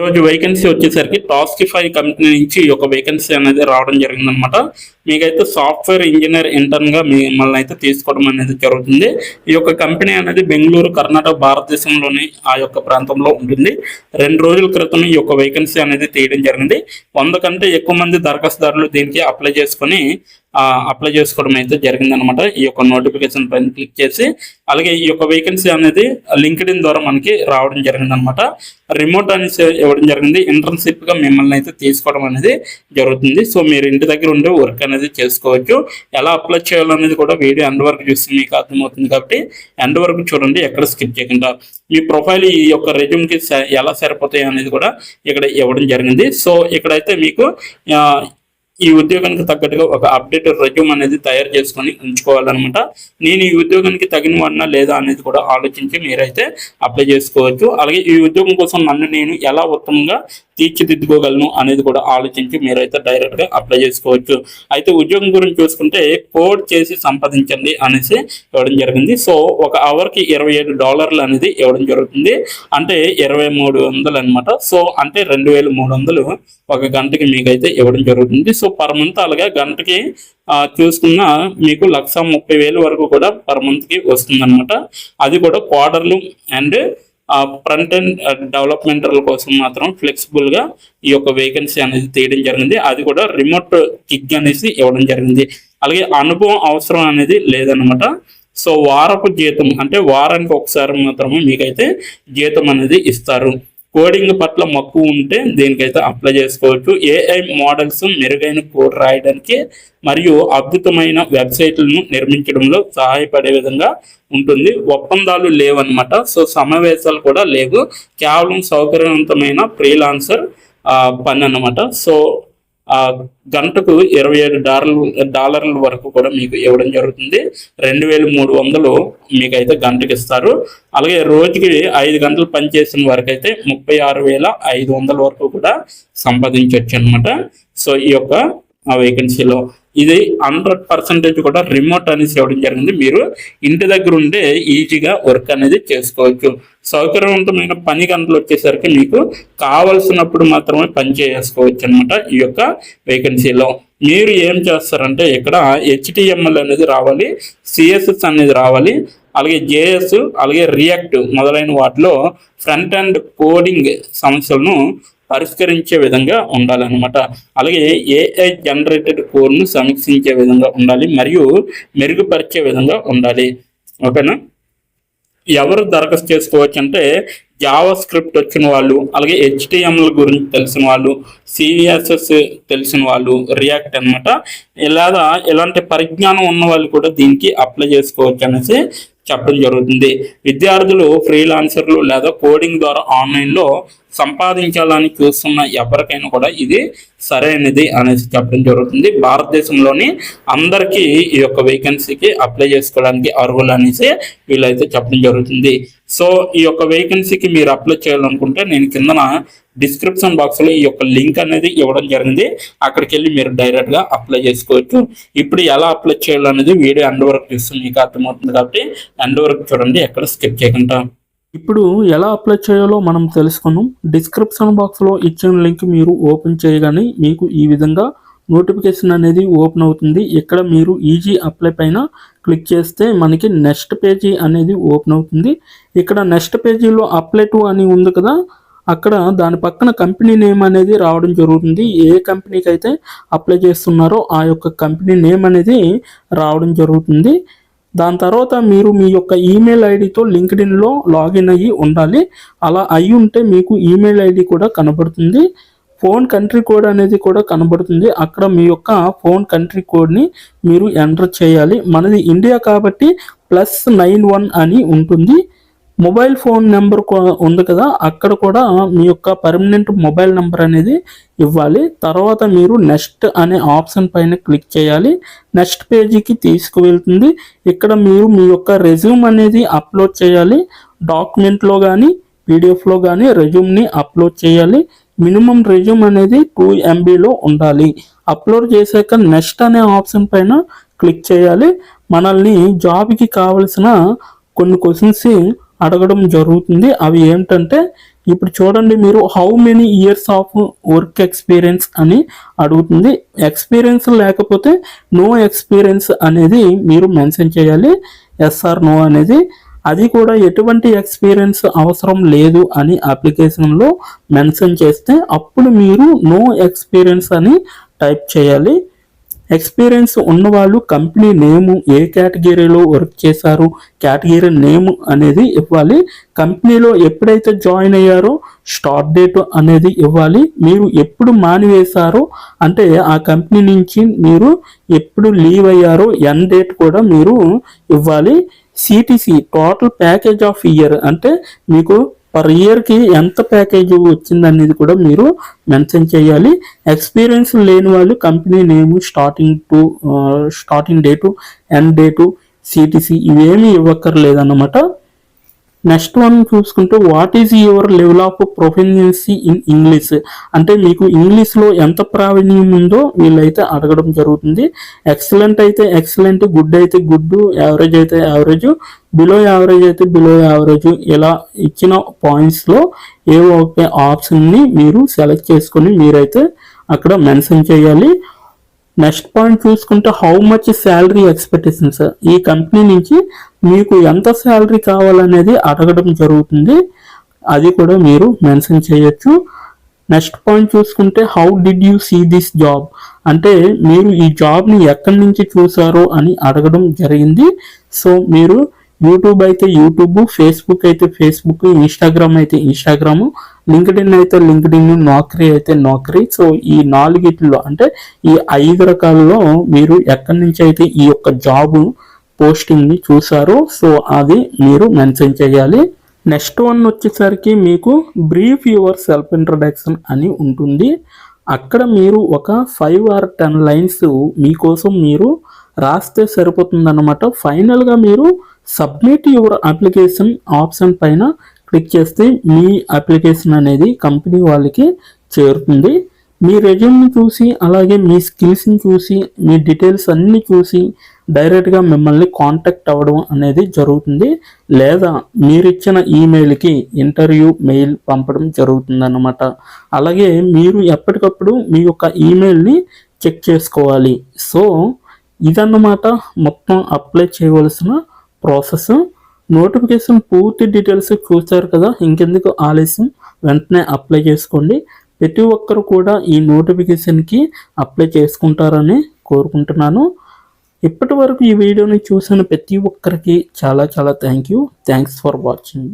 ఈరోజు వేకెన్సీ వచ్చేసరికి టాస్కిఫై కంపెనీ నుంచి ఒక వేకెన్సీ అనేది రావడం జరిగిందనమాట. మీకైతే సాఫ్ట్వేర్ ఇంజనీర్ ఇంటర్న్గా మిమ్మల్ని అయితే తీసుకోవడం అనేది జరుగుతుంది. ఈ యొక్క కంపెనీ అనేది బెంగళూరు, కర్ణాటక, భారతదేశంలోని ఆ యొక్క ప్రాంతంలో ఉంటుంది. 2 రోజుల క్రితం ఈ యొక్క వేకెన్సీ అనేది తీయడం జరిగింది. 100 కంటే ఎక్కువ మంది దరఖాస్తుదారులు దీనికి అప్లై చేసుకోవడం అయితే జరిగిందనమాట. ఈ యొక్క నోటిఫికేషన్ పైన క్లిక్ చేసి, అలాగే ఈ యొక్క వేకెన్సీ అనేది లింక్డ్ఇన్ ద్వారా మనకి రావడం జరిగిందనమాట. రిమోట్ అనేసి ఇవ్వడం జరిగింది. ఇంటర్న్షిప్ గా మిమ్మల్ని అయితే తీసుకోవడం అనేది జరుగుతుంది. సో మీరు ఇంటి దగ్గర ఉండే వర్క్ అనేది చేసుకోవచ్చు. ఎలా అప్లై చేయాలనేది కూడా వీడియో ఎండ్ వరకు చూస్తే మీకు అర్థమవుతుంది. కాబట్టి ఎండ్ వరకు చూడండి, ఎక్కడ స్కిప్ చేయకుండా. మీ ప్రొఫైల్ ఈ యొక్క రెజ్యూమ్ కి ఎలా సరిపోతాయి అనేది కూడా ఇక్కడ ఇవ్వడం జరిగింది. సో ఇక్కడైతే మీకు ఈ ఉద్యోగానికి తగ్గట్టుగా ఒక అప్డేటెడ్ రెజ్యూమ్ అనేది తయారు చేసుకొని ఉంచుకోవాలన్నమాట. నేను ఈ ఉద్యోగానికి తగిన వాడినా లేదా అనేది కూడా ఆలోచించి మీరైతే అప్లై చేసుకోవచ్చు. అలాగే ఈ ఉద్యోగం కోసం నన్ను నేను ఎలా ఉత్తమంగా తీర్చిదిద్దుకోగలను అనేది కూడా ఆలోచించి మీరైతే డైరెక్ట్గా అప్లై చేసుకోవచ్చు. అయితే ఉద్యోగం గురించి చూసుకుంటే కోడ్ చేసి సంపాదించండి అనేసి ఇవ్వడం జరిగింది. సో ఒక అవర్కి $27 అనేది ఇవ్వడం జరుగుతుంది. అంటే 2300 అనమాట. సో అంటే 2300 ఒక గంటకి మీకైతే ఇవ్వడం జరుగుతుంది. సో పర్ మంత్ అలాగే గంటకి చూసుకున్న మీకు 1,30,000 వరకు కూడా పర్ మంత్కి వస్తుంది అనమాట. అది కూడా క్వార్టర్లు అండ్ ఫ్రంట్ అండ్ డెవలప్మెంటల్ కోసం మాత్రం ఫ్లెక్సిబుల్ గా ఈ యొక్క వేకెన్సీ అనేది తీయడం జరిగింది. అది కూడా రిమోట్ కిక్ అనేసి ఇవ్వడం జరిగింది. అలాగే అనుభవం అవసరం అనేది లేదనమాట. సో వారపు జీతం అంటే వారానికి ఒకసారి మాత్రమే మీకైతే జీతం అనేది ఇస్తారు. కోడింగ్ పట్ల మక్కువ ఉంటే దీనికైతే అప్లై చేసుకోవచ్చు. AI మోడల్స్ మెరుగైన కోడ్ రాయడానికి మరియు అద్భుతమైన వెబ్సైట్లను నిర్మించడంలో సహాయపడే విధంగా ఉంటుంది. ఒప్పందాలు లేవన్నమాట. సో సమావేశాలు కూడా లేవు. కేవలం సౌకర్యవంతమైన ఫ్రీలాన్సర్ పని అన్నమాట. సో గంటకు $27 వరకు కూడా మీకు ఇవ్వడం జరుగుతుంది. 2300 మీకైతే గంటకి ఇస్తారు. అలాగే రోజుకి 5 గంటలు పనిచేసిన వరకు అయితే 36,500 వరకు కూడా సంపాదించవచ్చు అనమాట. సో ఈ యొక్క వేకెన్సీలో ఇది 100% కూడా రిమోట్ అనేసి ఇవ్వడం జరిగింది. మీరు ఇంటి దగ్గర ఉండే ఈజీగా వర్క్ అనేది చేసుకోవచ్చు. సౌకర్యవంతమైన పని గంటలు వచ్చేసరికి మీకు కావలసినప్పుడు మాత్రమే పని చేసుకోవచ్చు అనమాట. ఈ యొక్క వేకెన్సీలో మీరు ఏం చేస్తారంటే ఇక్కడ HTML అనేది రావాలి, CSS అనేది రావాలి, అలాగే JS, అలాగే రియాక్ట్ మొదలైన వాటిలో ఫ్రంట్ అండ్ కోడింగ్ సమస్యలను పరిష్కరించే విధంగా ఉండాలన్నమాట. అలాగే AI జనరేటెడ్ కోడ్ను సమీక్షించే విధంగా ఉండాలి మరియు మెరుగుపరిచే విధంగా ఉండాలి. ఓకేనా? ఎవరు దరఖాస్తు చేసుకోవచ్చు అంటే జావా స్క్రిప్ట్ వచ్చిన వాళ్ళు, అలాగే HTML గురించి తెలిసిన వాళ్ళు, CSS తెలిసిన వాళ్ళు, రియాక్ట్ అనమాట. ఇలాగా ఇలాంటి పరిజ్ఞానం ఉన్న వాళ్ళు కూడా దీనికి అప్లై చేసుకోవచ్చు అనేసి చెప్పడం జరుగుతుంది. విద్యార్థులు, ఫ్రీలాన్సర్లు లేదా కోడింగ్ ద్వారా ఆన్లైన్లో సంపాదించాలని చూస్తున్న ఎవరికైనా కూడా ఇది సరైనది అనేసి చెప్పడం జరుగుతుంది. భారతదేశంలోని అందరికీ ఈ యొక్క వేకెన్సీకి అప్లై చేసుకోవడానికి అర్హులు అనేసి వీళ్ళైతే చెప్పడం జరుగుతుంది. సో ఈ యొక్క వేకెన్సీకి మీరు అప్లై చేయాలనుకుంటే నేను కిందన డిస్క్రిప్షన్ బాక్స్లో ఈ యొక్క లింక్ అనేది ఇవ్వడం జరిగింది. అక్కడికి వెళ్ళి మీరు డైరెక్ట్గా అప్లై చేసుకోవచ్చు. ఇప్పుడు ఎలా అప్లై చేయాలనేది వీడియో ఎండ్ వరకు చూస్తే మీకు అర్థమవుతుంది. కాబట్టి ఎండ్ వరకు చూడండి, ఎక్కడ స్కిప్ చేయకుండా. ఇప్పుడు ఎలా అప్లై చేయాలో మనం తెలుసుకున్నాం. డిస్క్రిప్షన్ బాక్స్లో ఇచ్చిన లింక్ మీరు ఓపెన్ చేయగానే మీకు ఈ విధంగా నోటిఫికేషన్ అనేది ఓపెన్ అవుతుంది. ఇక్కడ మీరు ఈజీ అప్లై పైన క్లిక్ చేస్తే మనకి నెక్స్ట్ పేజీ అనేది ఓపెన్ అవుతుంది. ఇక్కడ నెక్స్ట్ పేజీలో అప్లై టు అని ఉంది కదా, అక్కడ దాని పక్కన కంపెనీ నేమ్ అనేది రావడం జరుగుతుంది. ఏ కంపెనీకి అయితే అప్లై చేస్తున్నారో ఆ యొక్క కంపెనీ నేమ్ అనేది రావడం జరుగుతుంది. దాని తర్వాత మీరు మీ యొక్క ఈమెయిల్ ఐడితో లింక్డ్ఇన్లో లాగిన్ అయ్యి ఉండాలి. అలా అయ్యి ఉంటే మీకు ఈమెయిల్ ఐడి కూడా కనబడుతుంది. ఫోన్ కంట్రీ కోడ్ అనేది కూడా కనబడుతుంది. అక్కడ మీ యొక్క ఫోన్ కంట్రీ కోడ్ని మీరు ఎంటర్ చేయాలి. మనది ఇండియా కాబట్టి +91 అని ఉంటుంది. మొబైల్ ఫోన్ నెంబర్ ఉంది కదా, అక్కడ కూడా మీ యొక్క పర్మనెంట్ మొబైల్ నెంబర్ అనేది ఇవ్వాలి. తర్వాత మీరు నెక్స్ట్ అనే ఆప్షన్ పైన క్లిక్ చేయాలి. నెక్స్ట్ పేజీకి తీసుకువెళ్తుంది. ఇక్కడ మీరు మీ యొక్క రెజ్యూమ్ అనేది అప్లోడ్ చేయాలి. డాక్యుమెంట్లో కానీ పీడిఎఫ్లో కానీ రెజ్యూమ్ని అప్లోడ్ చేయాలి. మినిమం రెజ్యూమ్ అనేది 2 MBలో ఉండాలి. అప్లోడ్ చేశాక నెక్స్ట్ అనే ఆప్షన్ పైన క్లిక్ చేయాలి. మనల్ని జాబ్కి కావలసిన కొన్ని క్వశ్చన్స్ అడగడం జరుగుతుంది. అవి ఏంటంటే ఇప్పుడు చూడండి, మీరు how many years of work experience అని అడుగుతుంది. ఎక్స్పీరియన్స్ లేకపోతే నో ఎక్స్పీరియన్స్ అనేది మీరు మెన్షన్ చేయాలి, ఎస్ ఆర్ నో అనేది. అది కూడా ఎటువంటి ఎక్స్పీరియన్స్ అవసరం లేదు అని అప్లికేషన్లో మెన్షన్ చేస్తే అప్పుడు మీరు నో ఎక్స్పీరియన్స్ అని టైప్ చేయాలి. ఎక్స్పీరియన్స్ ఉన్నవాళ్ళు కంపెనీ నేము, ఏ కేటగిరీలో వర్క్ చేశారు, కేటగిరీ నేమ్ అనేది ఇవ్వాలి. కంపెనీలో ఎప్పుడైతే జాయిన్ అయ్యారో స్టార్ట్ డేట్ అనేది ఇవ్వాలి. మీరు ఎప్పుడు మానివేశారో అంటే ఆ కంపెనీ నుంచి మీరు ఎప్పుడు లీవ్ అయ్యారో ఎండ్ డేట్ కూడా మీరు ఇవ్వాలి. CTC total package of year అంటే మీకు పర్ ఇయర్కి ఎంత ప్యాకేజ్ వచ్చింది అనేది కూడా మీరు మెన్షన్ చేయాలి. ఎక్స్పీరియన్స్ లేని వాళ్ళు company name, starting date, end date, CTC ఇవేమీ ఇవ్వక్కర్లేదన్నమాట. నెక్స్ట్ వన్ చూసుకుంటే what is your level of proficiency in English అంటే మీకు ఇంగ్లీష్లో ఎంత ప్రావీణ్యం ఉందో వీళ్ళైతే అడగడం జరుగుతుంది. ఎక్సలెంట్ అయితే ఎక్సలెంట్, గుడ్ అయితే గుడ్, యావరేజ్ అయితే యావరేజ్, బిలో యావరేజ్ అయితే బిలో యావరేజ్, ఇలా ఇచ్చిన పాయింట్స్లో ఏ ఒకే ఆప్షన్ని మీరు సెలెక్ట్ చేసుకొని మీరైతే అక్కడ మెన్షన్ చేయాలి. నెక్స్ట్ పాయింట్ చూసుకుంటే హౌ మచ్ శాలరీ ఎక్స్పెక్టేషన్స్, ఈ కంపెనీ నుంచి మీకు ఎంత శాలరీ కావాలనేది అడగడం జరుగుతుంది, అది కూడా మీరు మెన్షన్ చేయొచ్చు. నెక్స్ట్ పాయింట్ చూసుకుంటే how did you see this job అంటే మీరు ఈ జాబ్ని ఎక్కడి నుంచి చూసారో అని అడగడం జరిగింది. సో మీరు యూట్యూబ్ అయితే యూట్యూబ్, ఫేస్బుక్ అయితే ఫేస్బుక్, ఇన్స్టాగ్రామ్ అయితే ఇన్స్టాగ్రామ్, లింక్డ్ఇన్ అయితే లింక్డ్ఇన్, నౌకరీ అయితే నౌకరీ. సో ఈ 4 అంటే ఈ 5 రకాలలో మీరు ఎక్కడి నుంచి అయితే ఈ యొక్క జాబ్ పోస్టింగ్ని చూసారో సో అది మీరు మెన్షన్ చేయాలి. నెక్స్ట్ వన్ వచ్చేసరికి మీకు బ్రీఫ్ యువర్ సెల్ఫ్ ఇంట్రడక్షన్ అని ఉంటుంది. అక్కడ మీరు ఒక 5 or 10 లైన్స్ మీకోసం మీరు రాస్తే సరిపోతుందన్నమాట. ఫైనల్గా మీరు సబ్మిట్ యువర్ అప్లికేషన్ ఆప్షన్ పైన క్లిక్ చేస్తే మీ అప్లికేషన్ అనేది కంపెనీ వాళ్ళకి చేరుతుంది. మీ రెజ్యూమ్ని చూసి అలాగే మీ స్కిల్స్ని చూసి మీ డీటెయిల్స్ అన్నీ చూసి డైరెక్ట్గా మిమ్మల్ని కాంటాక్ట్ అవ్వడం అనేది జరుగుతుంది. లేదా మీరు ఇచ్చిన ఈమెయిల్కి ఇంటర్వ్యూ మెయిల్ పంపడం జరుగుతుంది అన్నమాట. అలాగే మీరు ఎప్పటికప్పుడు మీ యొక్క ఈమెయిల్ని చెక్ చేసుకోవాలి. సో ఇదన్నమాట మొత్తం అప్లై చేయవలసిన ప్రాసెస్. నోటిఫికేషన్ పూర్తి డీటెయిల్స్ చూశారు కదా, ఇంకెందుకు ఆలస్యం, వెంటనే అప్లై చేసుకోండి. ప్రతి ఒక్కరు కూడా ఈ నోటిఫికేషన్కి అప్లై చేసుకుంటారని కోరుకుంటున్నాను. ఇప్పటి వరకు ఈ వీడియోని చూసిన ప్రతి ఒక్కరికి చాలా చాలా థ్యాంక్స్ ఫర్ వాచింగ్.